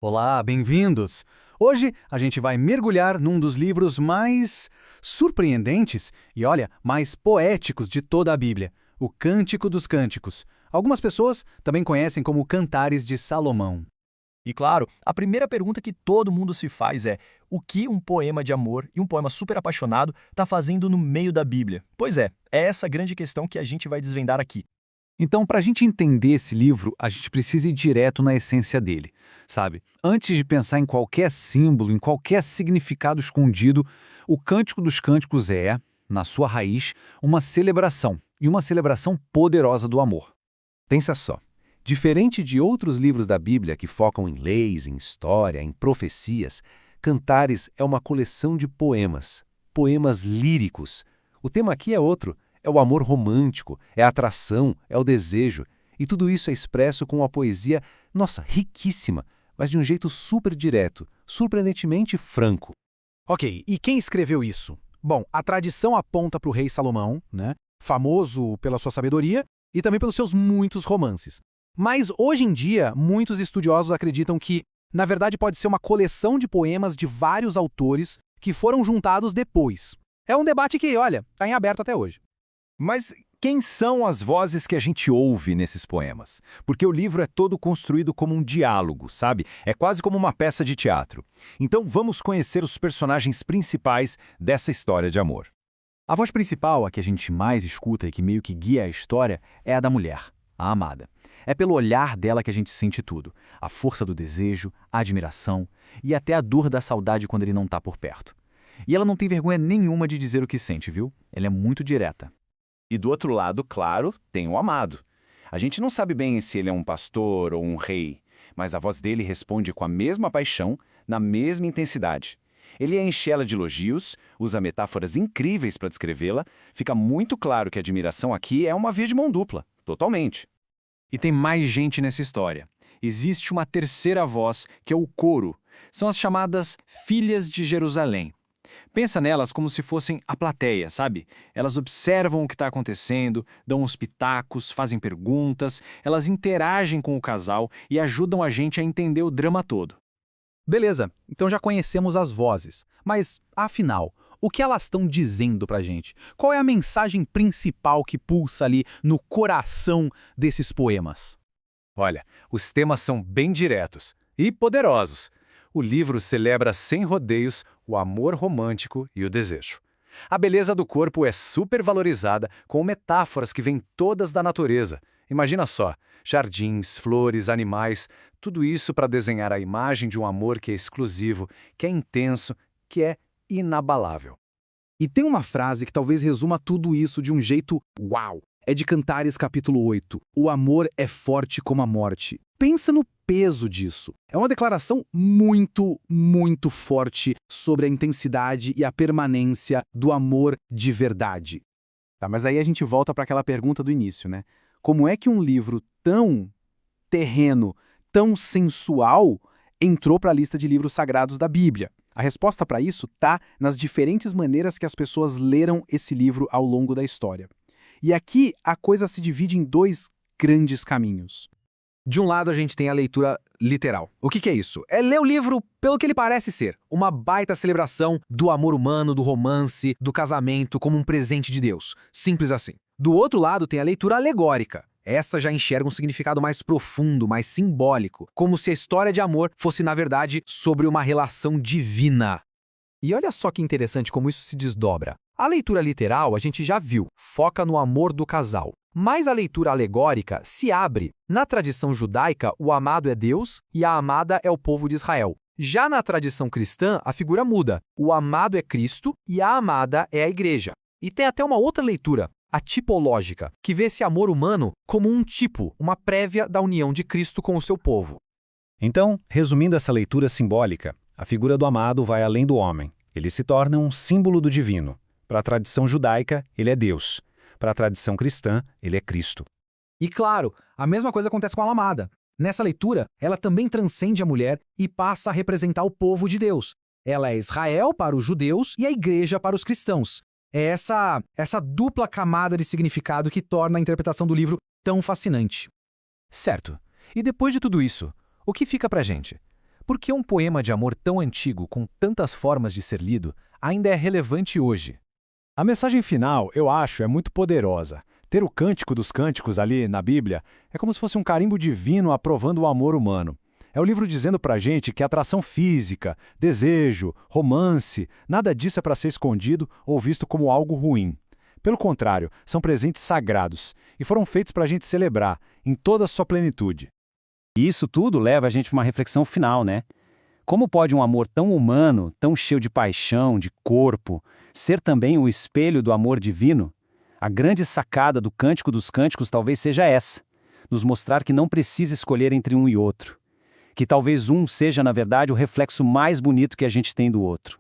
Olá, bem-vindos! Hoje a gente vai mergulhar num dos livros mais surpreendentes e, olha, mais poéticos de toda a Bíblia, o Cântico dos Cânticos. Algumas pessoas também conhecem como Cantares de Salomão. E claro, a primeira pergunta que todo mundo se faz é: o que um poema de amor e um poema super apaixonado está fazendo no meio da Bíblia? Pois é essa a grande questão que a gente vai desvendar aqui. Então, para a gente entender esse livro, a gente precisa ir direto na essência dele, sabe? Antes de pensar em qualquer símbolo, em qualquer significado escondido, o Cântico dos Cânticos é, na sua raiz, uma celebração, e uma celebração poderosa do amor. Pensa só. Diferente de outros livros da Bíblia que focam em leis, em história, em profecias, Cantares é uma coleção de poemas, poemas líricos. O tema aqui é outro, é o amor romântico, é a atração, é o desejo. E tudo isso é expresso com uma poesia, nossa, riquíssima, mas de um jeito super direto, surpreendentemente franco. Ok, e quem escreveu isso? Bom, a tradição aponta para o rei Salomão, né? Famoso pela sua sabedoria e também pelos seus muitos romances. Mas hoje em dia, muitos estudiosos acreditam que, na verdade, pode ser uma coleção de poemas de vários autores que foram juntados depois. É um debate que, olha, está em aberto até hoje. Mas quem são as vozes que a gente ouve nesses poemas? Porque o livro é todo construído como um diálogo, sabe? É quase como uma peça de teatro. Então vamos conhecer os personagens principais dessa história de amor. A voz principal, a que a gente mais escuta e que meio que guia a história, é a da mulher, a amada. É pelo olhar dela que a gente sente tudo. A força do desejo, a admiração e até a dor da saudade quando ele não está por perto. E ela não tem vergonha nenhuma de dizer o que sente, viu? Ela é muito direta. E do outro lado, claro, tem o amado. A gente não sabe bem se ele é um pastor ou um rei, mas a voz dele responde com a mesma paixão, na mesma intensidade. Ele enche ela de elogios, usa metáforas incríveis para descrevê-la, fica muito claro que a admiração aqui é uma via de mão dupla, totalmente. E tem mais gente nessa história. Existe uma terceira voz, que é o coro. São as chamadas Filhas de Jerusalém. Pensa nelas como se fossem a plateia, sabe? Elas observam o que está acontecendo, dão uns pitacos, fazem perguntas, elas interagem com o casal e ajudam a gente a entender o drama todo. Beleza, então já conhecemos as vozes. Mas, afinal, o que elas estão dizendo pra gente? Qual é a mensagem principal que pulsa ali no coração desses poemas? Olha, os temas são bem diretos e poderosos. O livro celebra sem rodeios o amor romântico e o desejo. A beleza do corpo é supervalorizada com metáforas que vêm todas da natureza. Imagina só, jardins, flores, animais, tudo isso para desenhar a imagem de um amor que é exclusivo, que é intenso, que é inabalável. E tem uma frase que talvez resuma tudo isso de um jeito uau. É de Cantares capítulo 8. O amor é forte como a morte. Pensa no peso disso. É uma declaração muito, muito forte sobre a intensidade e a permanência do amor de verdade. Tá, mas aí a gente volta para aquela pergunta do início, né? Como é que um livro tão terreno, tão sensual, entrou para a lista de livros sagrados da Bíblia? A resposta para isso está nas diferentes maneiras que as pessoas leram esse livro ao longo da história. E aqui a coisa se divide em dois grandes caminhos. De um lado, a gente tem a leitura literal. O que é isso? É ler o livro pelo que ele parece ser. Uma baita celebração do amor humano, do romance, do casamento como um presente de Deus. Simples assim. Do outro lado, tem a leitura alegórica. Essa já enxerga um significado mais profundo, mais simbólico. Como se a história de amor fosse, na verdade, sobre uma relação divina. E olha só que interessante como isso se desdobra. A leitura literal a gente já viu, foca no amor do casal. Mas a leitura alegórica se abre. Na tradição judaica, o amado é Deus e a amada é o povo de Israel. Já na tradição cristã, a figura muda. O amado é Cristo e a amada é a igreja. E tem até uma outra leitura, a tipológica, que vê esse amor humano como um tipo, uma prévia da união de Cristo com o seu povo. Então, resumindo essa leitura simbólica, a figura do amado vai além do homem. Ele se torna um símbolo do divino. Para a tradição judaica, ele é Deus. Para a tradição cristã, ele é Cristo. E claro, a mesma coisa acontece com a amada. Nessa leitura, ela também transcende a mulher e passa a representar o povo de Deus. Ela é Israel para os judeus e a igreja para os cristãos. É essa dupla camada de significado que torna a interpretação do livro tão fascinante. Certo. E depois de tudo isso, o que fica pra gente? Por que um poema de amor tão antigo, com tantas formas de ser lido, ainda é relevante hoje? A mensagem final, eu acho, é muito poderosa. Ter o Cântico dos Cânticos ali na Bíblia é como se fosse um carimbo divino aprovando o amor humano. É o livro dizendo pra gente que atração física, desejo, romance, nada disso é para ser escondido ou visto como algo ruim. Pelo contrário, são presentes sagrados e foram feitos para a gente celebrar em toda a sua plenitude. E isso tudo leva a gente a uma reflexão final, né? Como pode um amor tão humano, tão cheio de paixão, de corpo, ser também o espelho do amor divino? A grande sacada do Cântico dos Cânticos talvez seja essa: nos mostrar que não precisa escolher entre um e outro. Que talvez um seja, na verdade, o reflexo mais bonito que a gente tem do outro.